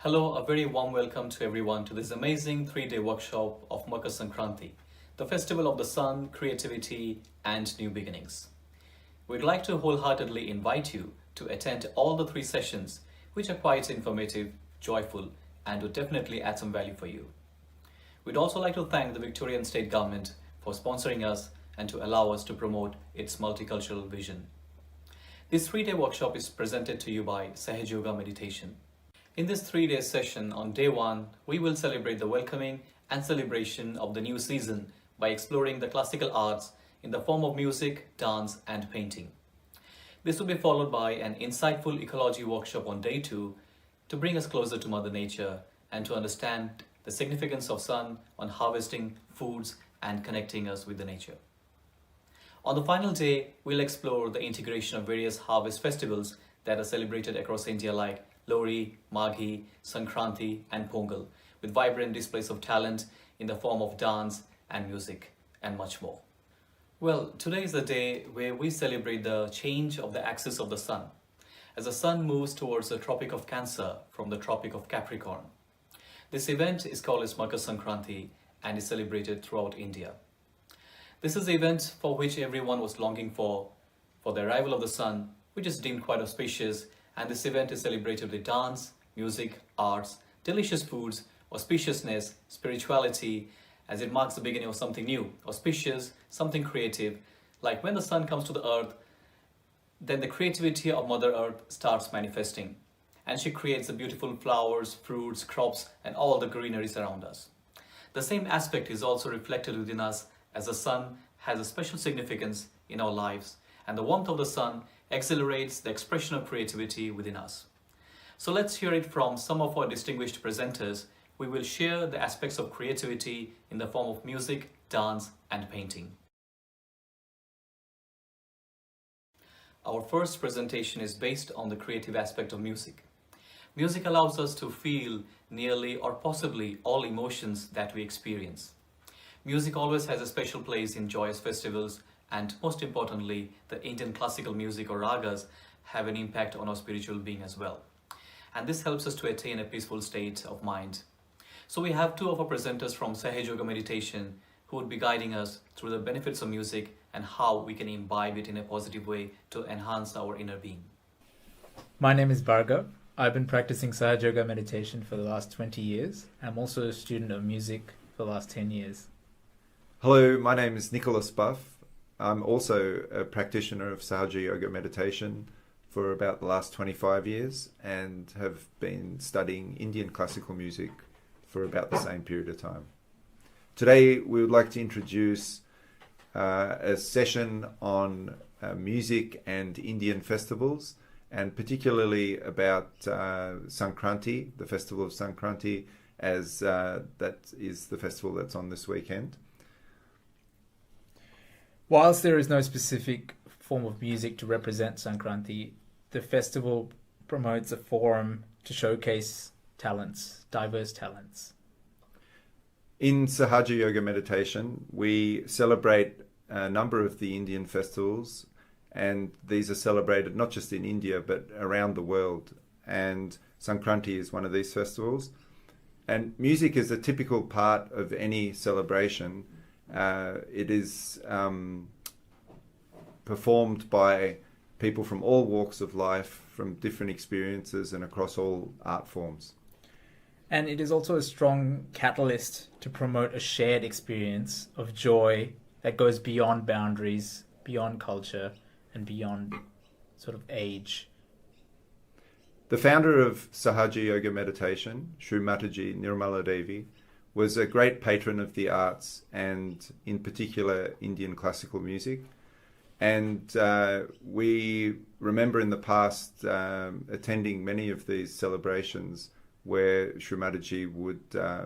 Hello, a very warm welcome to everyone to this amazing 3-day workshop of Makar Sankranti, the festival of the sun, creativity, and new beginnings. We'd like to wholeheartedly invite you to attend all the 3 sessions, which are quite informative, joyful, and would definitely add some value for you. We'd also like to thank the Victorian State Government for sponsoring us and to allow us to promote its multicultural vision. This 3-day workshop is presented to you by Sahaja Meditation. In this 3-day session, on day 1, we will celebrate the welcoming and celebration of the new season by exploring the classical arts in the form of music, dance, and painting. This will be followed by an insightful ecology workshop on day 2 to bring us closer to Mother Nature and to understand the significance of sun on harvesting foods and connecting us with the nature. On the final day, we'll explore the integration of various harvest festivals that are celebrated across India like Lohri, Maghi, Sankranti, and Pongal, with vibrant displays of talent in the form of dance and music, and much more. Well, today is the day where we celebrate the change of the axis of the sun, as the sun moves towards the Tropic of Cancer from the Tropic of Capricorn. This event is called as Makar Sankranti and is celebrated throughout India. This is the event for which everyone was longing for the arrival of the sun, which is deemed quite auspicious, and this event is celebrated with dance, music, arts, delicious foods, auspiciousness, spirituality, as it marks the beginning of something new, auspicious, something creative. Like when the sun comes to the earth, then the creativity of Mother Earth starts manifesting, and she creates the beautiful flowers, fruits, crops, and all the greeneries around us. The same aspect is also reflected within us, as the sun has a special significance in our lives, and the warmth of the sun accelerates the expression of creativity within us. So let's hear it from some of our distinguished presenters. We will share the aspects of creativity in the form of music, dance, and painting. Our first presentation is based on the creative aspect of music. Music allows us to feel nearly or possibly all emotions that we experience. Music always has a special place in joyous festivals, and most importantly, the Indian classical music or ragas have an impact on our spiritual being as well. And this helps us to attain a peaceful state of mind. So we have 2 of our presenters from Sahaja Meditation who would be guiding us through the benefits of music and how we can imbibe it in a positive way to enhance our inner being. My name is Bhargav. I've been practicing Sahaja meditation for the last 20 years. I'm also a student of music for the last 10 years. Hello, my name is Nicholas Buff. I'm also a practitioner of Sahaja Yoga meditation for about the last 25 years and have been studying Indian classical music for about the same period of time. Today we would like to introduce a session on music and Indian festivals, and particularly about Sankranti, the festival of Sankranti, as that is the festival that's on this weekend. Whilst there is no specific form of music to represent Sankranti, the festival promotes a forum to showcase talents, diverse talents. In Sahaja Yoga meditation, we celebrate a number of the Indian festivals, and these are celebrated not just in India but around the world. And Sankranti is one of these festivals. And music is a typical part of any celebration. It is performed by people from all walks of life, from different experiences and across all art forms. And it is also a strong catalyst to promote a shared experience of joy that goes beyond boundaries, beyond culture, and beyond sort of age. The founder of Sahaja Yoga meditation, Shri Mataji Nirmala Devi, was a great patron of the arts and in particular Indian classical music. And we remember in the past attending many of these celebrations where Shri Mataji would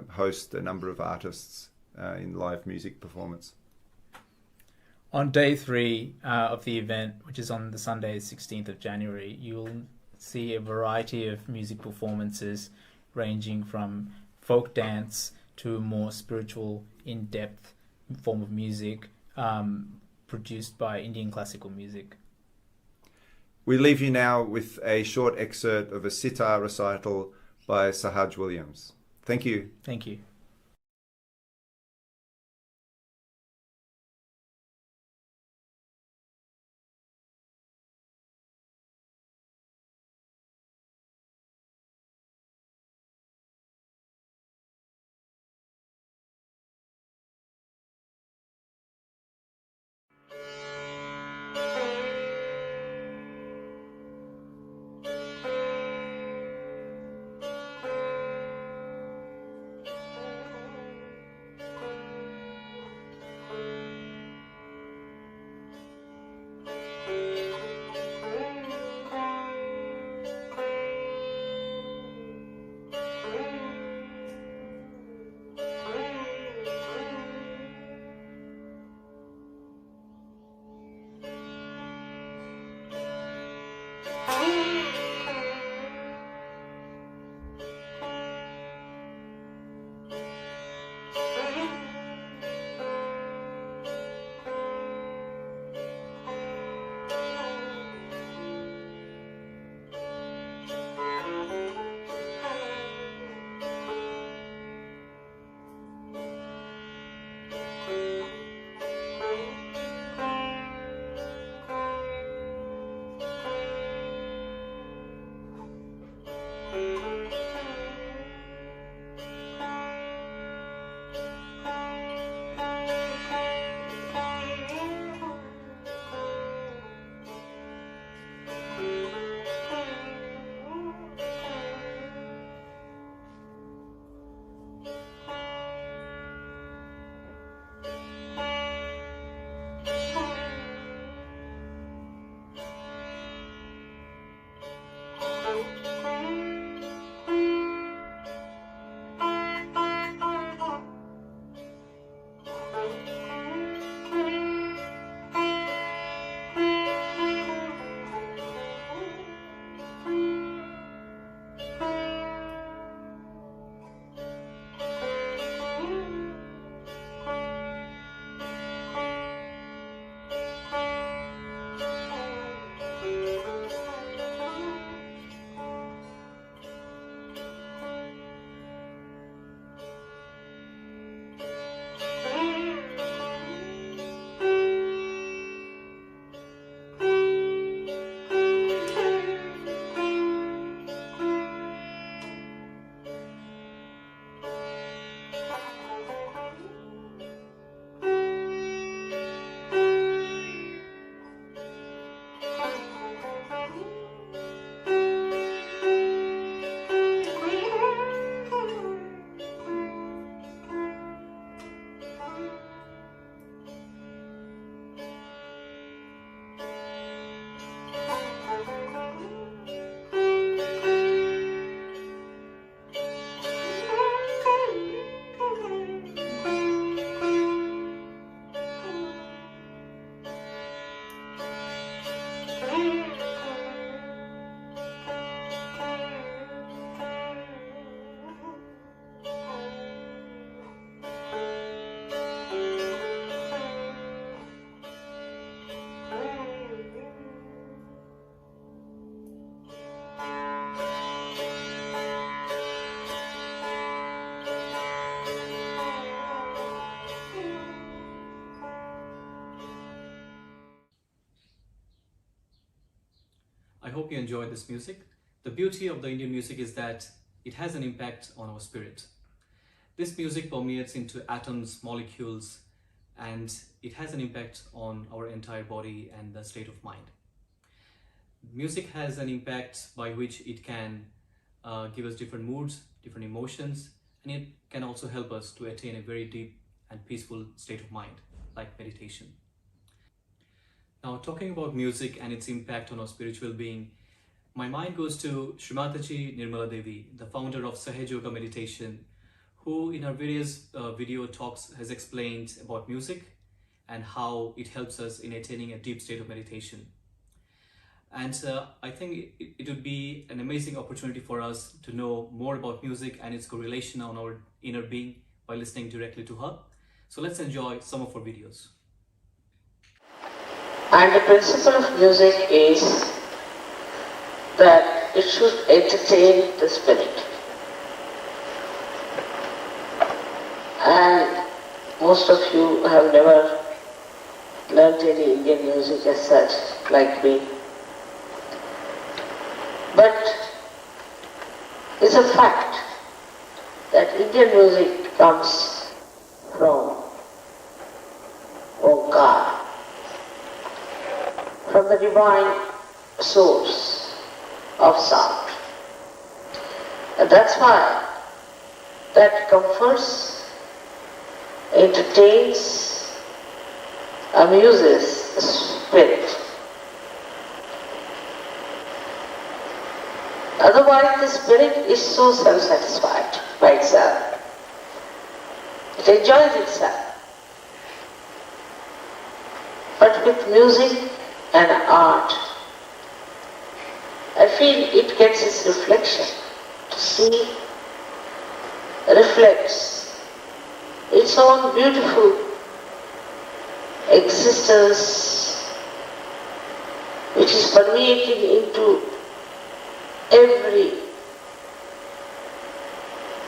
host a number of artists in live music performance. On day 3 of the event, which is on the Sunday, 16th of January, you'll see a variety of music performances ranging from folk dance to a more spiritual, in-depth form of music produced by Indian classical music. We leave you now with a short excerpt of a Sitar recital by Sahaja Williams. Thank you. Thank you. I hope you enjoyed this music. The beauty of the Indian music is that it has an impact on our spirit. This music permeates into atoms, molecules, and it has an impact on our entire body and the state of mind. Music has an impact by which it can give us different moods, different emotions, and it can also help us to attain a very deep and peaceful state of mind, like meditation. Now, talking about music and its impact on our spiritual being, my mind goes to Srimataji Nirmala Devi, the founder of Sahaja meditation, who in her various video talks has explained about music and how it helps us in attaining a deep state of meditation. And I think it would be an amazing opportunity for us to know more about music and its correlation on our inner being by listening directly to her. So let's enjoy some of her videos. And the principle of music is that it should entertain the spirit. most of you have never learnt any Indian music as such, like me. But it's a fact that Indian music comes from Omkar, from the divine source of sound. And that's why that comforts, entertains, amuses the spirit. Otherwise the spirit is so self-satisfied by itself. It enjoys itself. But with music and art, I feel it gets its reflection. To see reflects its own beautiful existence, which is permeating into every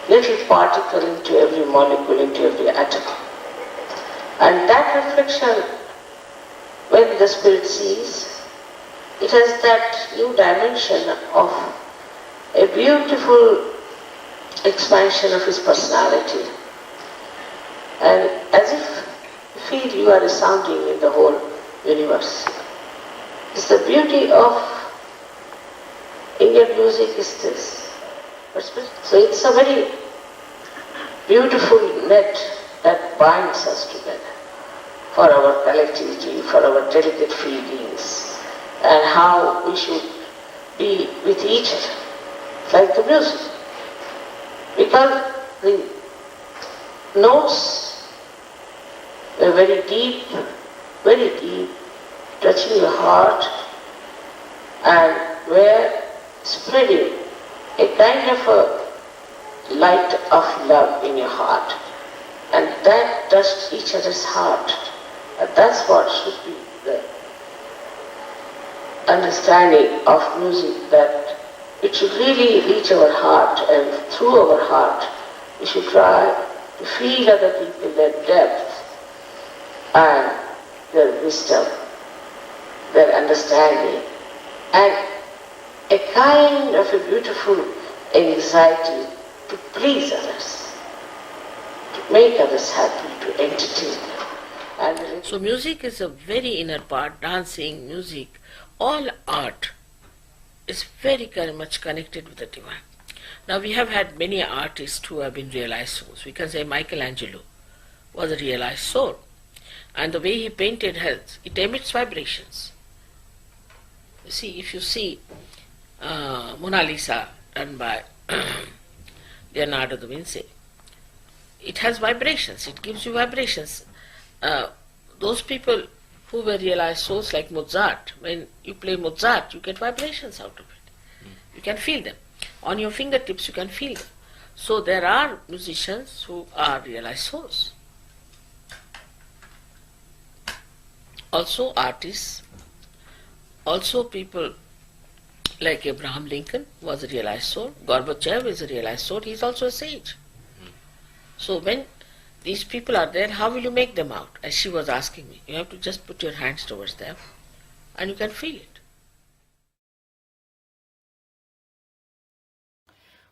little particle, into every molecule, into every atom. And that reflection, when the spirit sees, it has that new dimension of a beautiful expansion of his personality. And as if you feel you are resounding in the whole universe. It's the beauty of Indian music is this. So it's a very beautiful net that binds us together for our collectivity, for our delicate feelings, and how we should be with each other, like the music. Because the notes were very deep, touching your heart, and were spreading a kind of a light of love in your heart. And that touched each other's heart. And that's what should be the understanding of music, that it should really reach our heart, and through our heart we should try to feel other people, their depth and their wisdom, their understanding, and a kind of a beautiful anxiety to please others, to make others happy, to entertain them. And so music is a very inner part. Dancing, music, all art is very much connected with the divine. Now we have had many artists who have been realized souls. We can say Michelangelo was a realized soul, and the way he painted it emits vibrations. You see, if you see Mona Lisa done by Leonardo da Vinci, it has vibrations, it gives you vibrations. Those people who were realized souls like Mozart, when you play Mozart, you get vibrations out of it. You can feel them. On your fingertips you can feel them. So there are musicians who are realized souls. Also artists, also people like Abraham Lincoln was a realized soul, Gorbachev is a realized soul, he is also a sage. So when these people are there, how will you make them out? As she was asking me, you have to just put your hands towards them and you can feel it.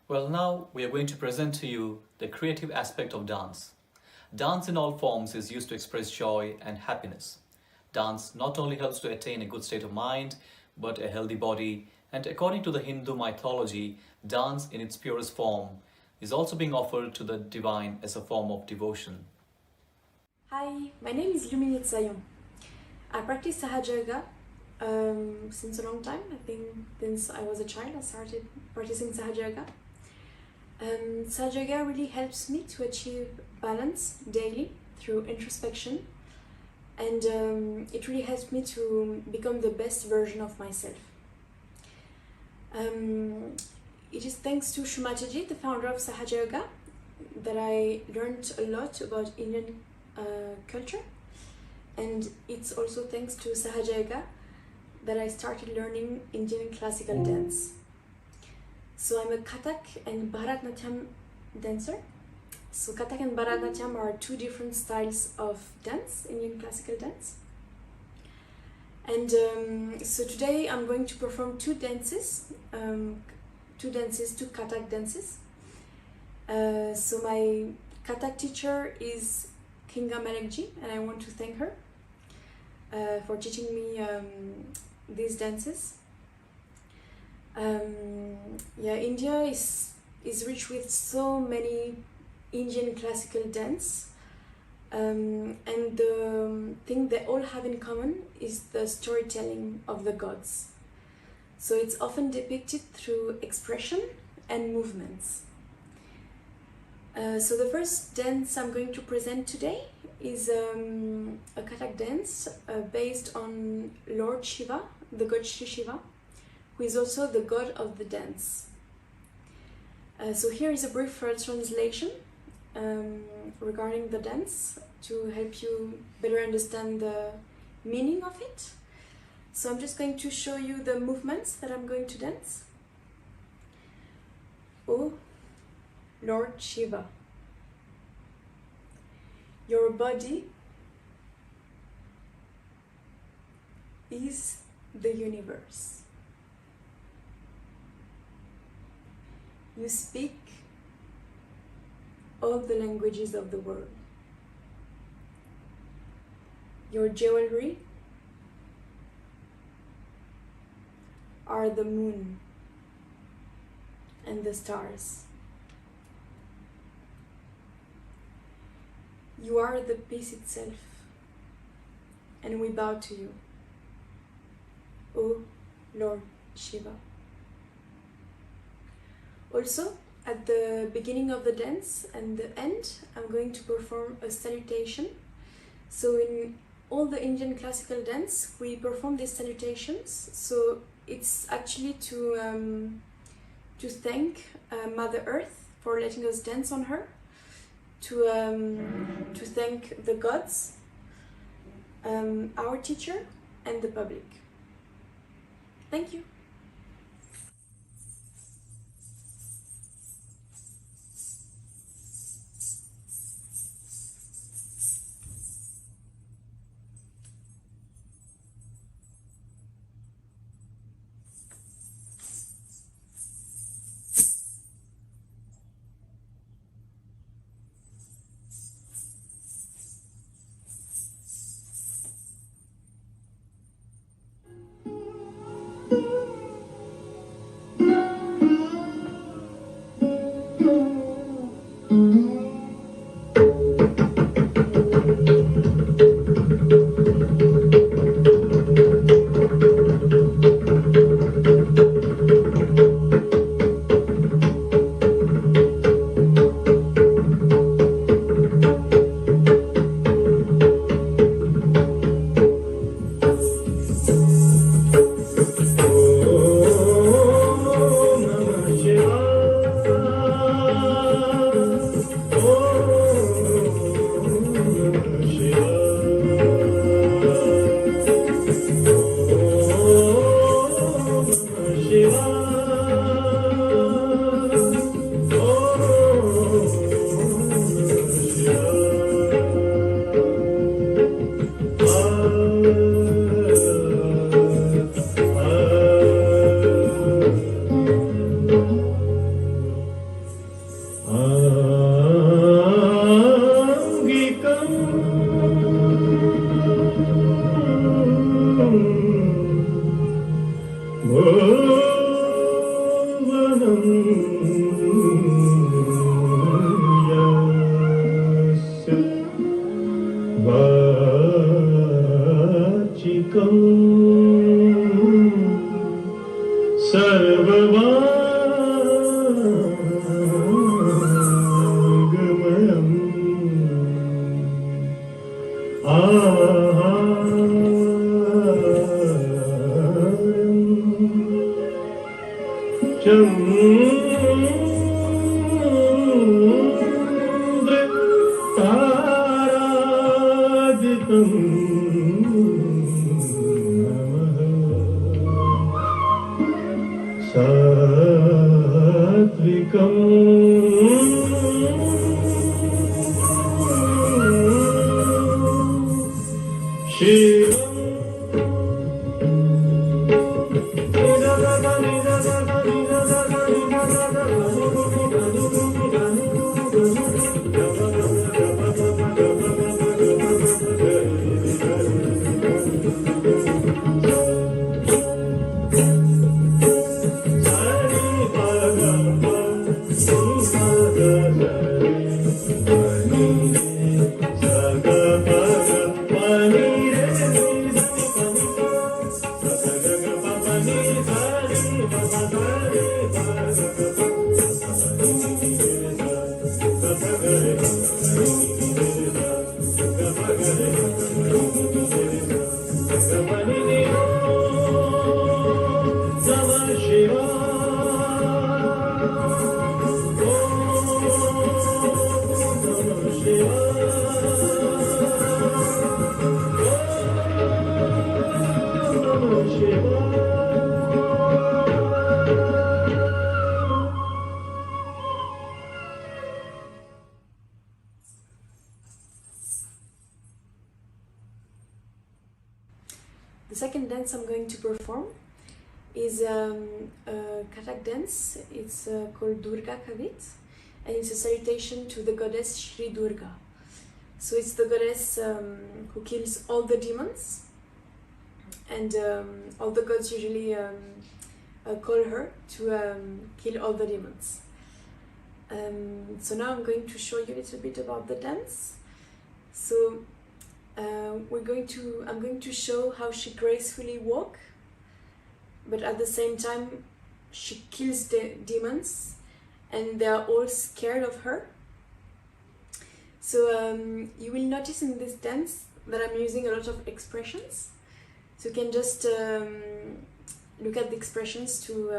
Well, now we are going to present to you the creative aspect of dance. Dance in all forms is used to express joy and happiness. Dance not only helps to attain a good state of mind, but a healthy body, and according to the Hindu mythology, dance in its purest form is also being offered to the divine as a form of devotion. Hi, my name is Luminit Sayom. I practice Sahaja yoga since a long time. I think since I was a child I started practicing Sahaja yoga. Sahaja yoga really helps me to achieve balance daily through introspection, and it really helps me to become the best version of myself. It is thanks to Shumataji, the founder of Sahaja Yoga, that I learned a lot about Indian culture, and it's also thanks to Sahaja Yoga that I started learning Indian classical dance. So I'm a Kathak and Bharatanatyam dancer, So Kathak and Bharatanatyam are two different styles of dance, Indian classical dance. And so today I'm going to perform two Kathak dances. So my Kathak teacher is Kinga Malekji, and I want to thank her for teaching me these dances. India is rich with so many Indian classical dance, and the thing they all have in common is the storytelling of the gods. So it's often depicted through expression and movements. So the first dance I'm going to present today is a Karak dance based on Lord Shiva, the god Shri Shiva, who is also the god of the dance. So here is a brief translation regarding the dance to help you better understand the meaning of it. So I'm just going to show you the movements that I'm going to dance. O Lord Shiva, your body is the universe. You speak all the languages of the world. Your jewelry are the moon and the stars. You are the peace itself, and we bow to you, O Lord Shiva. Also, at the beginning of the dance and the end, I'm going to perform a salutation. So in all the Indian classical dance, we perform these salutations. So it's actually to thank Mother Earth for letting us dance on her, to thank the gods, our teacher, and the public. Thank you. The second dance I'm going to perform is Karak Dance. It's called Durga Kavit, and it's a salutation to the goddess Shri Durga. So it's the goddess who kills all the demons, and all the gods usually call her to kill all the demons. So now I'm going to show you a little bit about the dance. So I'm going to show how she gracefully walks, but at the same time she kills the demons, and they are all scared of her. So you will notice in this dance that I'm using a lot of expressions. So you can just look at the expressions to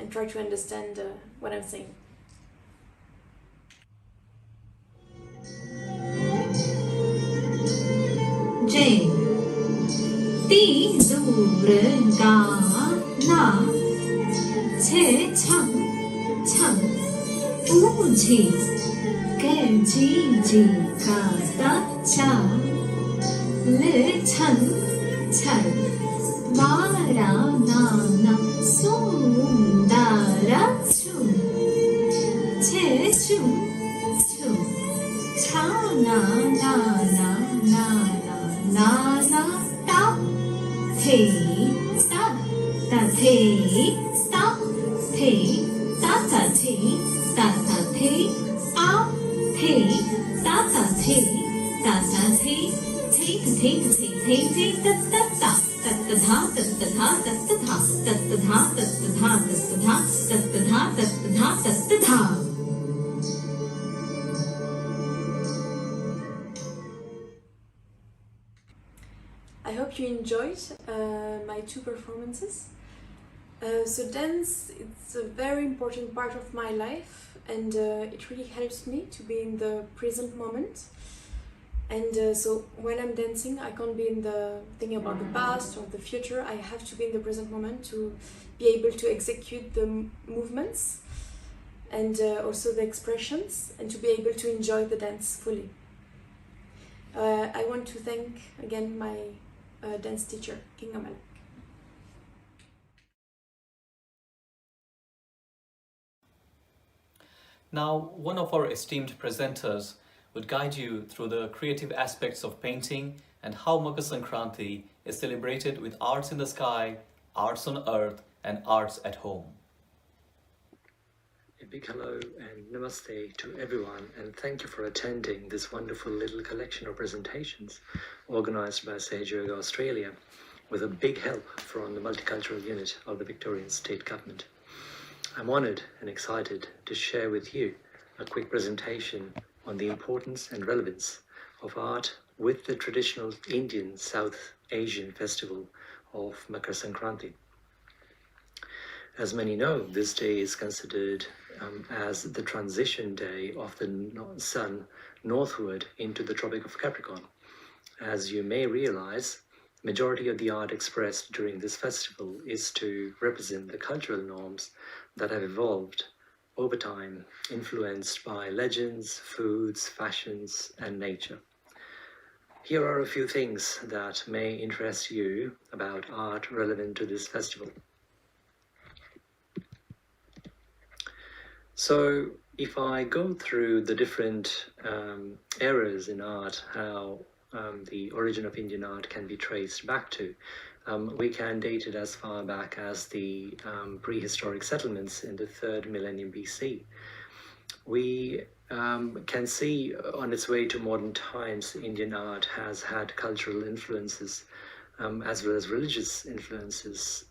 and try to understand what I'm saying. J T Durga Na Che Chang Chang U Ji Ke Ji Ji Ka Ta Cha Le Chan Chan Ma Ra Na Na Su Da Ra Chu Che Chu Chu Cha Na Na Na Na Na na ta thi ta ta thi ta thi ta ta thi ta ta thi a thi ta ta thi ta ta thi thi thi thi thi thi ta ta ta ta ta tha ta ta tha ta ta tha ta ta tha ta ta tha ta ta tha ta ta tha ta ta tha ta ta tha. I hope you enjoyed my two performances. So dance, it's a very important part of my life, and it really helps me to be in the present moment. And so when I'm dancing, I can't be in the thinking about the past or the future. I have to be in the present moment to be able to execute the movements and also the expressions, and to be able to enjoy the dance fully. I want to thank again my dance teacher, King Amal. Now, one of our esteemed presenters would guide you through the creative aspects of painting and how Makar Sankranti is celebrated with arts in the sky, arts on earth, and arts at home. A big hello and namaste to everyone, and thank you for attending this wonderful little collection of presentations organized by Sahaja Australia with a big help from the Multicultural Unit of the Victorian State Government. I'm honoured and excited to share with you a quick presentation on the importance and relevance of art with the traditional Indian South Asian festival of Makar Sankranti. As many know, this day is considered as the transition day of the sun northward into the Tropic of Capricorn. As you may realize, majority of the art expressed during this festival is to represent the cultural norms that have evolved over time, influenced by legends, foods, fashions, and nature. Here are a few things that may interest you about art relevant to this festival. So if I go through the different eras in art, how the origin of Indian art can be traced back to, we can date it as far back as the prehistoric settlements in the 3rd millennium BC. We can see on its way to modern times, Indian art has had cultural influences as well as religious influences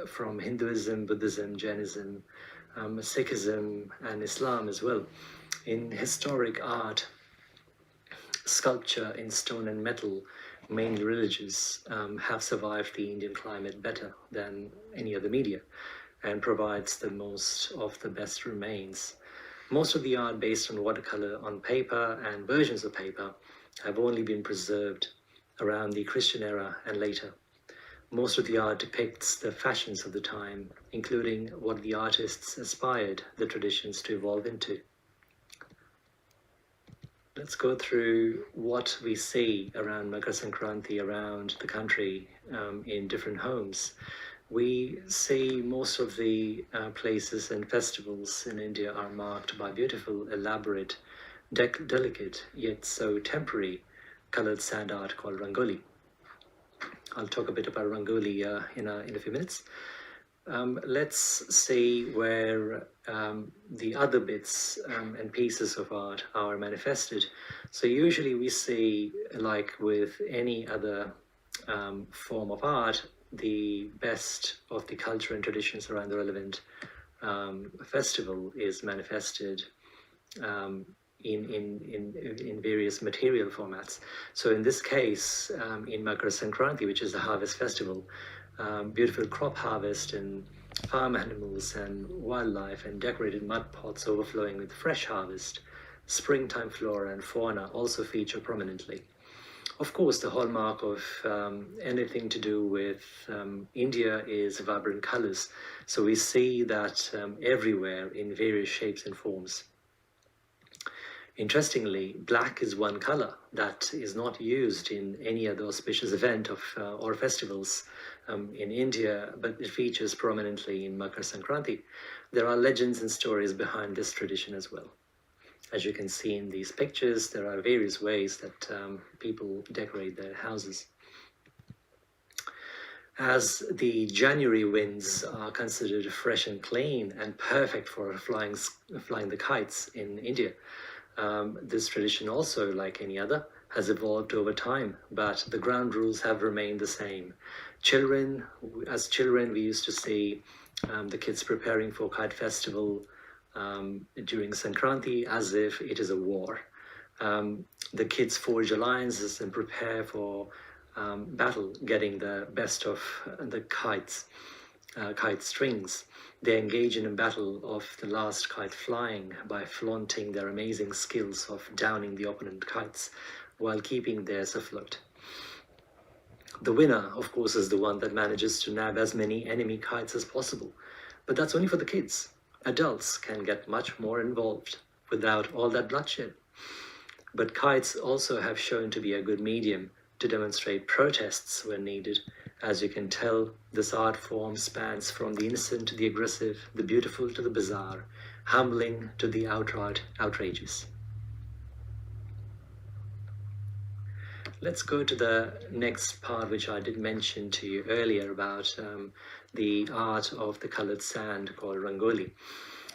from Hinduism, Buddhism, Jainism, Sikhism, and Islam as well. In historic art, sculpture in stone and metal, mainly religious, have survived the Indian climate better than any other media and provides the most of the best remains. Most of the art based on watercolor on paper and versions of paper have only been preserved around the Christian era and later. Most of the art depicts the fashions of the time, including what the artists aspired the traditions to evolve into. let's go through what we see around Makar Sankranti around the country in different homes. We see most of the places and festivals in India are marked by beautiful, elaborate, delicate, yet so temporary colored sand art called Rangoli. I'll talk a bit about Rangoli in a few minutes. Let's see where the other bits and pieces of art are manifested. So usually we see, like with any other form of art, the best of the culture and traditions around the relevant festival is manifested in various material formats. So in this case, in Makar Sankranti, which is the harvest festival, beautiful crop harvest and farm animals and wildlife and decorated mud pots overflowing with fresh harvest, springtime flora and fauna also feature prominently. Of course, the hallmark of anything to do with India is vibrant colors. So we see that everywhere in various shapes and forms. Interestingly, black is one color that is not used in any other auspicious event of or festivals in India, but it features prominently in Makar Sankranti. There are legends and stories behind this tradition as well. As you can see in these pictures, there are various ways that people decorate their houses. As the January winds are considered fresh and clean and perfect for flying the kites in India, this tradition also, like any other, has evolved over time, but the ground rules have remained the same. As children, we used to see the kids preparing for kite festival during Sankranti as if it is a war. The kids forge alliances and prepare for battle, getting the best of the kite strings. They engage in a battle of the last kite flying by flaunting their amazing skills of downing the opponent kites while keeping theirs afloat. The winner, of course, is the one that manages to nab as many enemy kites as possible. But that's only for the kids. Adults can get much more involved without all that bloodshed. But kites also have shown to be a good medium to demonstrate protests when needed. As you can tell, this art form spans from the innocent to the aggressive, the beautiful to the bizarre, humbling to the outright outrageous. Let's go to the next part, which I did mention to you earlier about the art of the colored sand called Rangoli.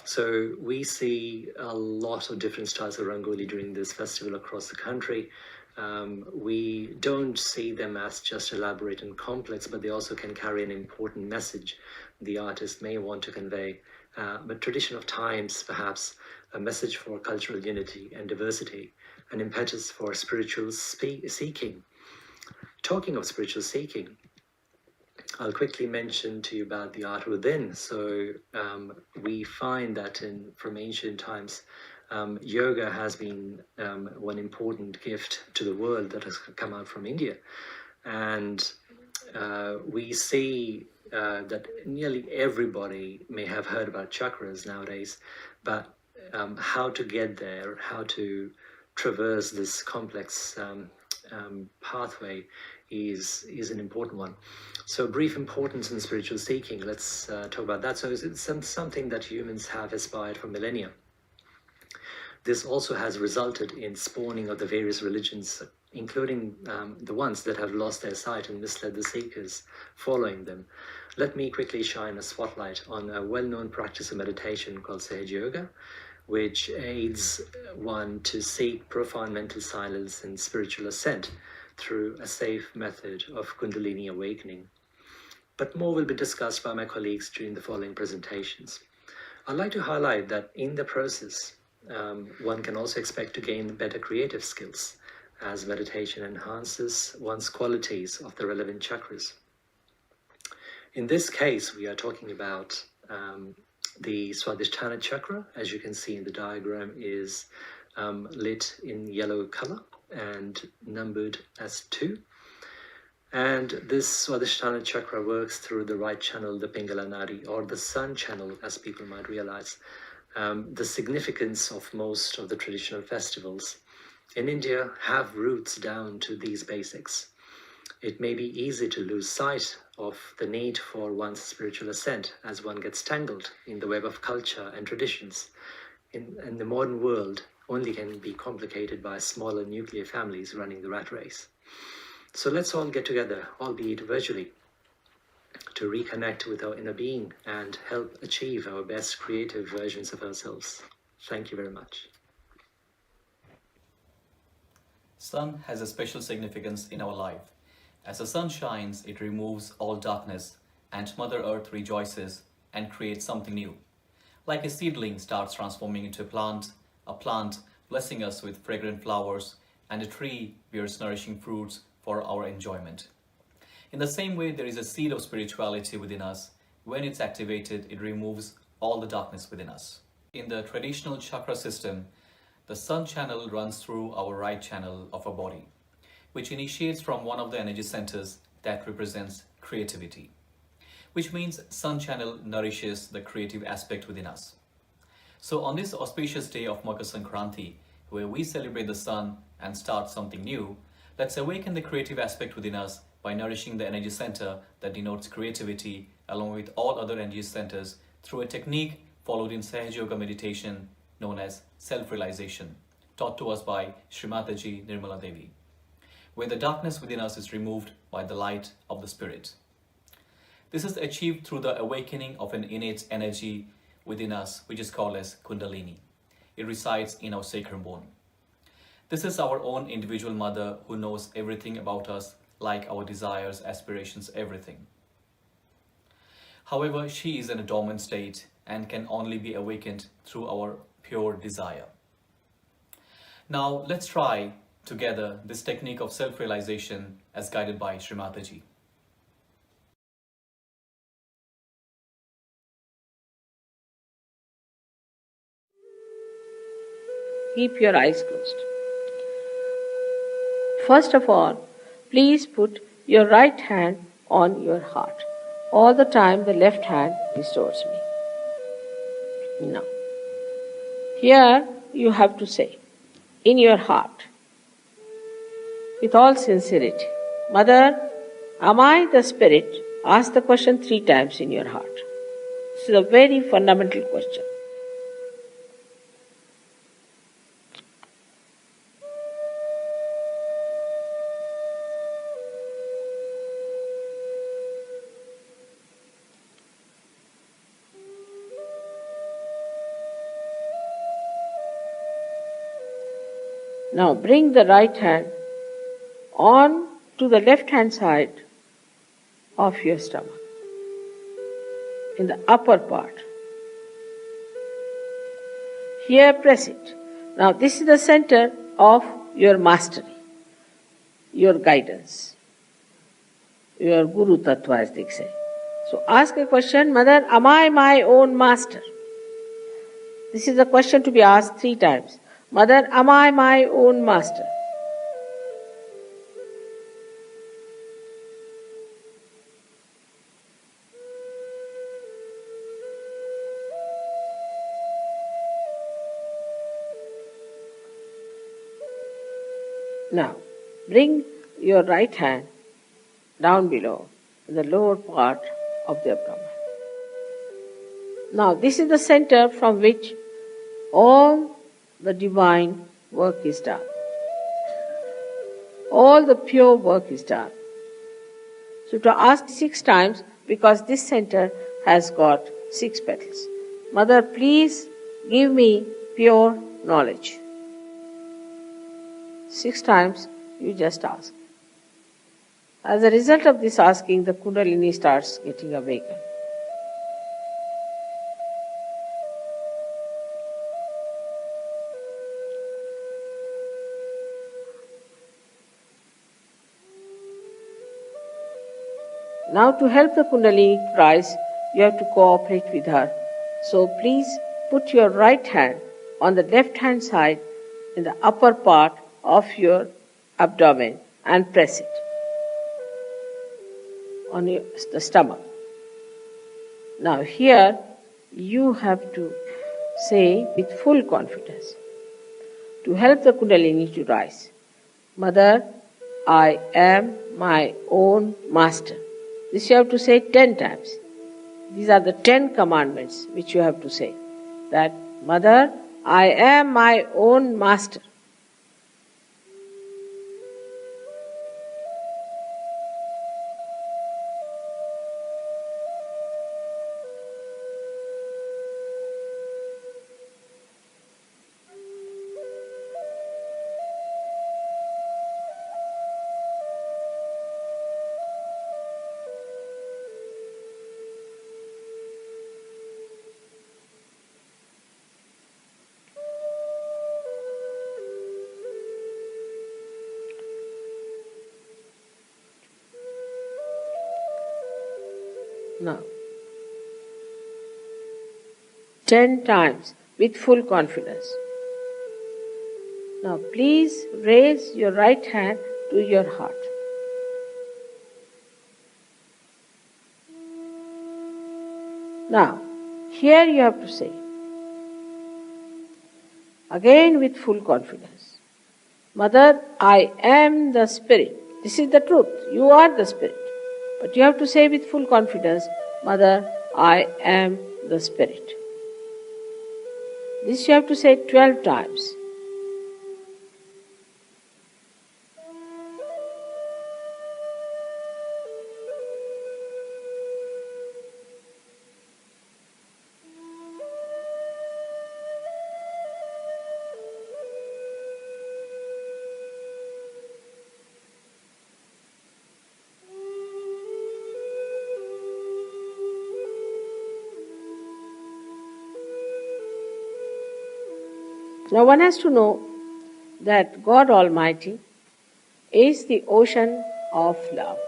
So we see a lot of different styles of Rangoli during this festival across the country. We don't see them as just elaborate and complex, but they also can carry an important message the artist may want to convey. But tradition of times, perhaps, a message for cultural unity and diversity, an impetus for spiritual seeking. Talking of spiritual seeking, I'll quickly mention to you about the art within. So we find that from ancient times, yoga has been one important gift to the world that has come out from India. And we see that nearly everybody may have heard about chakras nowadays, but how to get there, how to traverse this complex pathway is an important one. So brief importance in spiritual seeking, let's talk about that. So it's something that humans have aspired for millennia. This also has resulted in spawning of the various religions, including the ones that have lost their sight and misled the seekers following them. Let me quickly shine a spotlight on a well-known practice of meditation called Sahaja, which aids one to seek profound mental silence and spiritual ascent through a safe method of Kundalini awakening. But more will be discussed by my colleagues during the following presentations. I'd like to highlight that in the process, one can also expect to gain better creative skills as meditation enhances one's qualities of the relevant chakras. In this case, we are talking about the Swadhisthana chakra, as you can see in the diagram, is lit in yellow color and numbered as 2. And this Swadhisthana chakra works through the right channel, the Pingala Nadi, or the sun channel, as people might realize. The significance of most of the traditional festivals in India have roots down to these basics. It may be easy to lose sight of the need for one's spiritual ascent as one gets tangled in the web of culture and traditions. In the modern world, only can be complicated by smaller nuclear families running the rat race. So let's all get together, albeit virtually, to reconnect with our inner being and help achieve our best creative versions of ourselves. Thank you very much. Sun has a special significance in our life. As the sun shines, it removes all darkness, and Mother Earth rejoices and creates something new. Like a seedling starts transforming into a plant blessing us with fragrant flowers, and a tree bears nourishing fruits for our enjoyment. In the same way, there is a seed of spirituality within us. When it's activated, it removes all the darkness within us. In the traditional chakra system, the sun channel runs through our right channel of our body, which initiates from one of the energy centers that represents creativity, which means sun channel nourishes the creative aspect within us. So on this auspicious day of Makar Sankranti, where we celebrate the sun and start something new, let's awaken the creative aspect within us by nourishing the energy center that denotes creativity along with all other energy centers through a technique followed in Sahaja Yoga meditation known as self-realization, taught to us by Srimataji Nirmala Devi, where the darkness within us is removed by the light of the spirit. This is achieved through the awakening of an innate energy within us, which is called as Kundalini. It resides in our sacrum bone. This is our own individual mother who knows everything about us, like our desires, aspirations, everything. However, she is in a dormant state and can only be awakened through our pure desire. Now, let's try together this technique of self-realization as guided by Srimataji. Keep your eyes closed. First of all, please put your right hand on your heart. All the time the left hand is towards me. Now, here you have to say, in your heart, with all sincerity, Mother, am I the spirit? Ask the question 3 times in your heart. This is a very fundamental question. Now bring the right hand on to the left hand side of your stomach, in the upper part. Here press it. Now this is the center of your mastery, your guidance, your Guru Tattva as they say. So ask a question, Mother, am I my own master? This is a question to be asked 3 times. Mother, am I my own master? Now, bring your right hand down below, in the lower part of the abdomen. Now, this is the center from which all the divine work is done. All the pure work is done. So to ask 6 times, because this center has got 6 petals. Mother, please give me pure knowledge. 6 times you just ask. As a result of this asking, the Kundalini starts getting awakened. Now to help the Kundalini rise, you have to cooperate with her. So please put your right hand on the left hand side in the upper part of your abdomen and press it on the stomach. Now here you have to say with full confidence, to help the Kundalini to rise. Mother, I am my own master. This you have to say 10 times. These are the 10 commandments which you have to say. That, Mother, I am my own master. Now, 10 times with full confidence. Now, please raise your right hand to your heart. Now, here you have to say, again with full confidence, Mother, I am the Spirit. This is the truth. You are the Spirit. But you have to say with full confidence, Mother, I am the Spirit. This you have to say 12 times. Now one has to know that God Almighty is the ocean of love.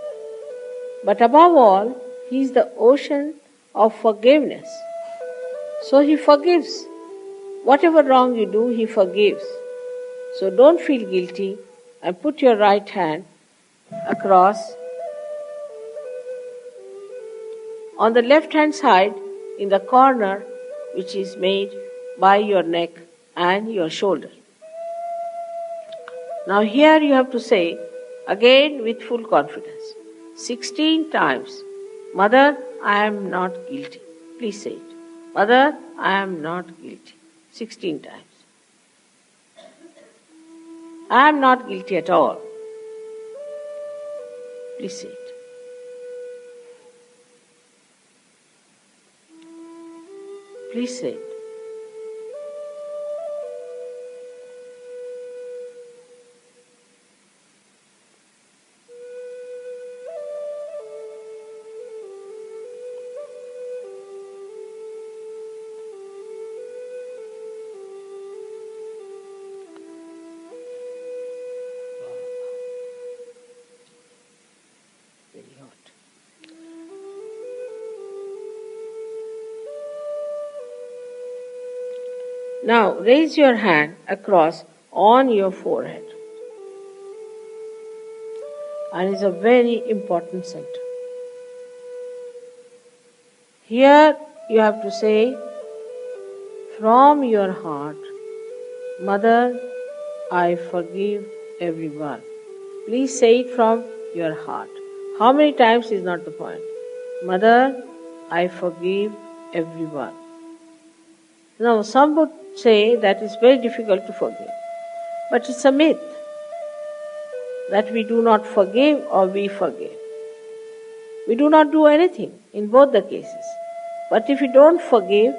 But above all, He is the ocean of forgiveness. So He forgives. Whatever wrong you do, He forgives. So don't feel guilty and put your right hand across. On the left hand side, in the corner which is made by your neck and your shoulder. Now here you have to say, again with full confidence, 16 times, Mother, I am not guilty. Please say it. Mother, I am not guilty. 16 times. I am not guilty at all. Please say it. Please say it. Very hot. Now raise your hand across on your forehead. And it's a very important center. Here you have to say from your heart, Mother, I forgive everyone. Please say it from your heart. How many times is not the point. Mother, I forgive everyone. Now some would say that it's very difficult to forgive. But it's a myth that we do not forgive or we forgive. We do not do anything in both the cases. But if we don't forgive,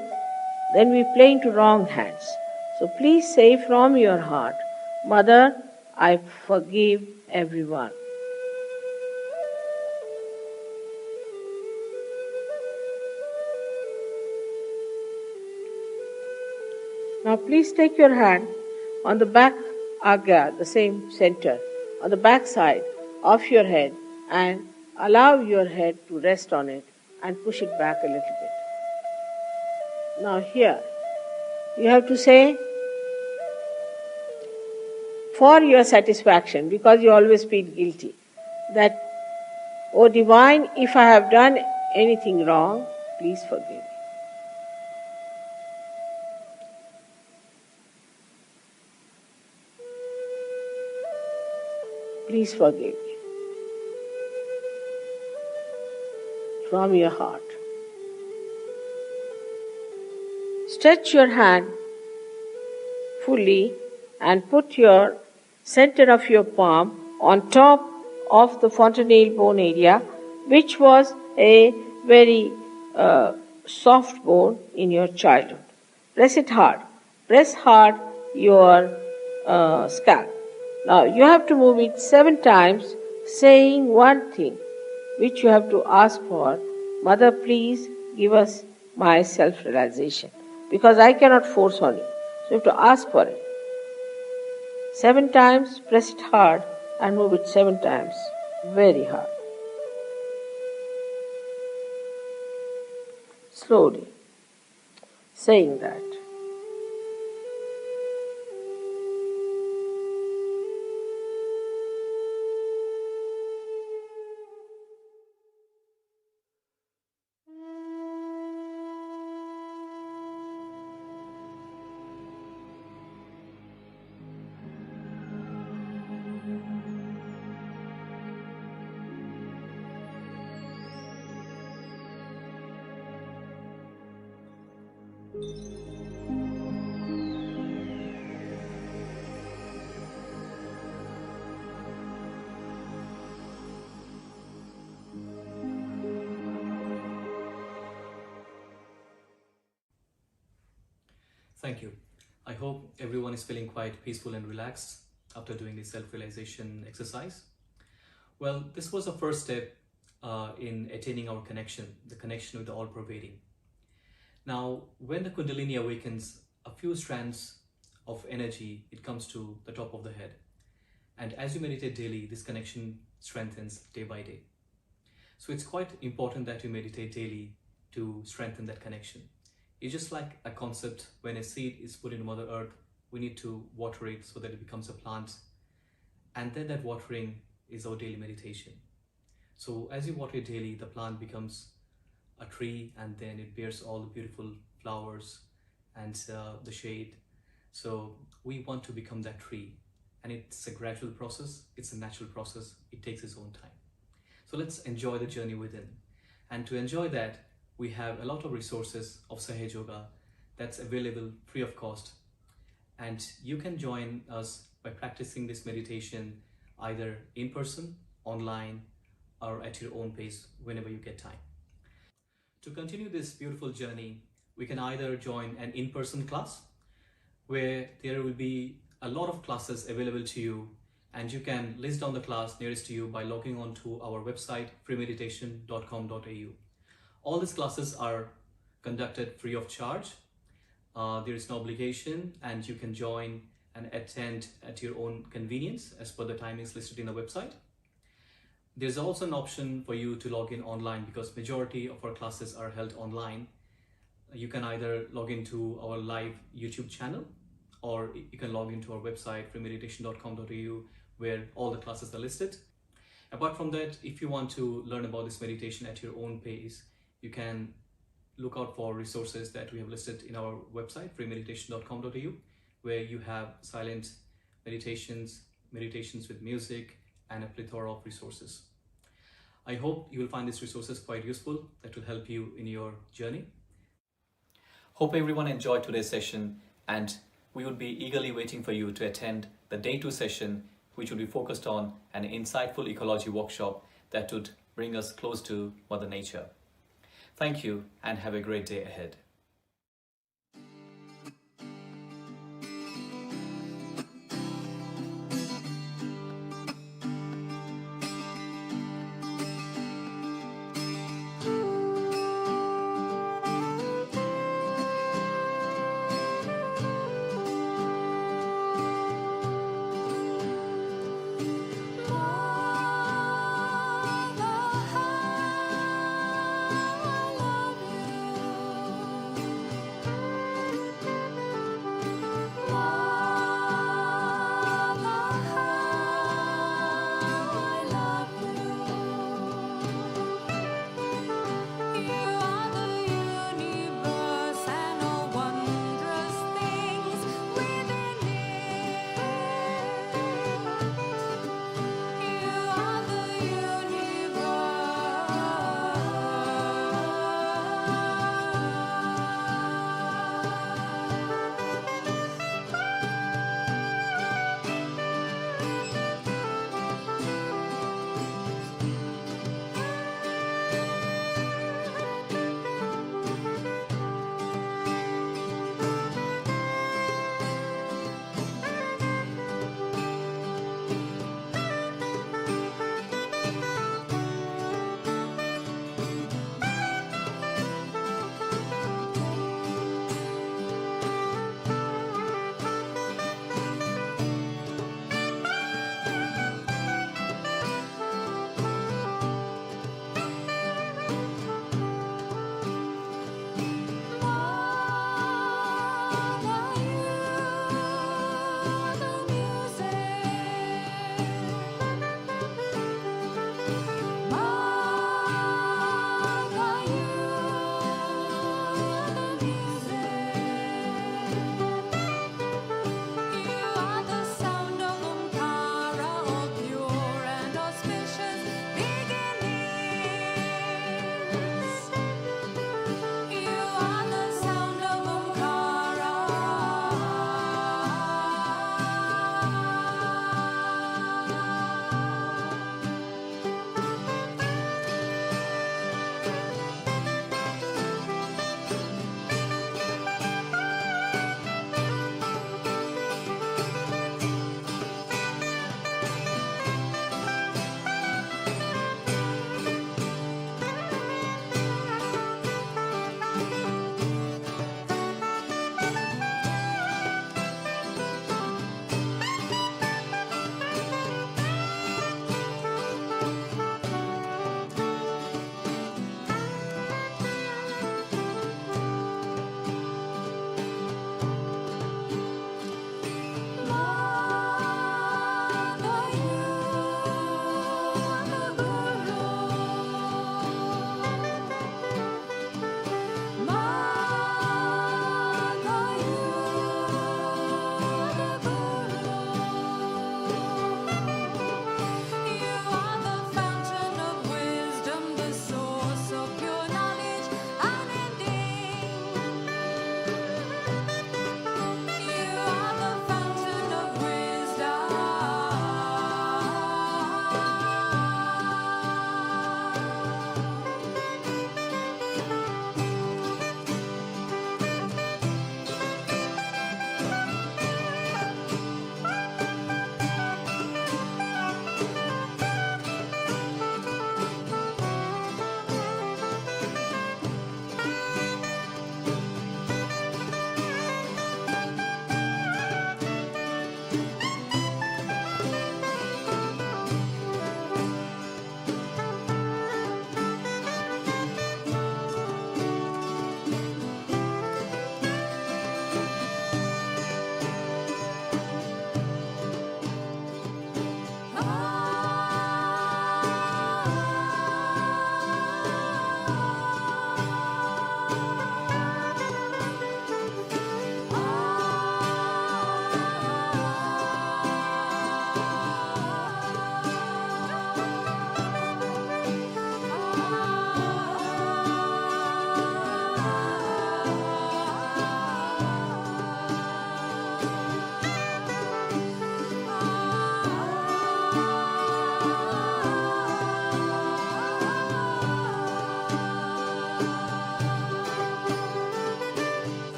then we play into wrong hands. So please say from your heart, Mother, I forgive everyone. Now please take your hand on the back agya, the same center, on the back side of your head and allow your head to rest on it and push it back a little bit. Now here, you have to say, for your satisfaction, because you always feel guilty, that, O Divine, if I have done anything wrong, please forgive me. Please forgive me. From your heart. Stretch your hand fully and put your center of your palm on top of the fontanelle bone area, which was a very soft bone in your childhood. Press it hard. Press hard your scalp. Now you have to move it 7 times, saying one thing which you have to ask for. Mother, please give us my self-realization, because I cannot force on you. So you have to ask for it. 7 times, press it hard and move it 7 times, very hard. Slowly, saying that. Thank you. I hope everyone is feeling quite peaceful and relaxed after doing this self-realization exercise. Well, this was the first step in attaining our connection, the connection with the all-pervading. Now, when the Kundalini awakens, a few strands of energy, it comes to the top of the head. And as you meditate daily, this connection strengthens day by day. So it's quite important that you meditate daily to strengthen that connection. It's just like a concept. When a seed is put into Mother Earth, we need to water it so that it becomes a plant. And then that watering is our daily meditation. So as you water it daily, the plant becomes a tree, and then it bears all the beautiful flowers and the shade. So we want to become that tree. And it's a gradual process. It's a natural process. It takes its own time. So let's enjoy the journey within. And to enjoy that, we have a lot of resources of Sahaja Yoga that's available free of cost. And you can join us by practicing this meditation either in person, online, or at your own pace whenever you get time. To continue this beautiful journey, we can either join an in-person class where there will be a lot of classes available to you, and you can list down the class nearest to you by logging on to our website freemeditation.com.au. All these classes are conducted free of charge. There is no obligation, and you can join and attend at your own convenience as per the timings listed in the website. There's also an option for you to log in online, because majority of our classes are held online. You can either log into our live YouTube channel, or you can log into our website freemeditation.com.au, where all the classes are listed. Apart from that, if you want to learn about this meditation at your own pace, you can look out for resources that we have listed in our website freemeditation.com.au, where you have silent meditations, meditations with music, and a plethora of resources. I hope you will find these resources quite useful, that will help you in your journey. Hope everyone enjoyed today's session, and we would be eagerly waiting for you to attend the Day 2 session, which will be focused on an insightful ecology workshop that would bring us close to Mother Nature. Thank you, and have a great day ahead.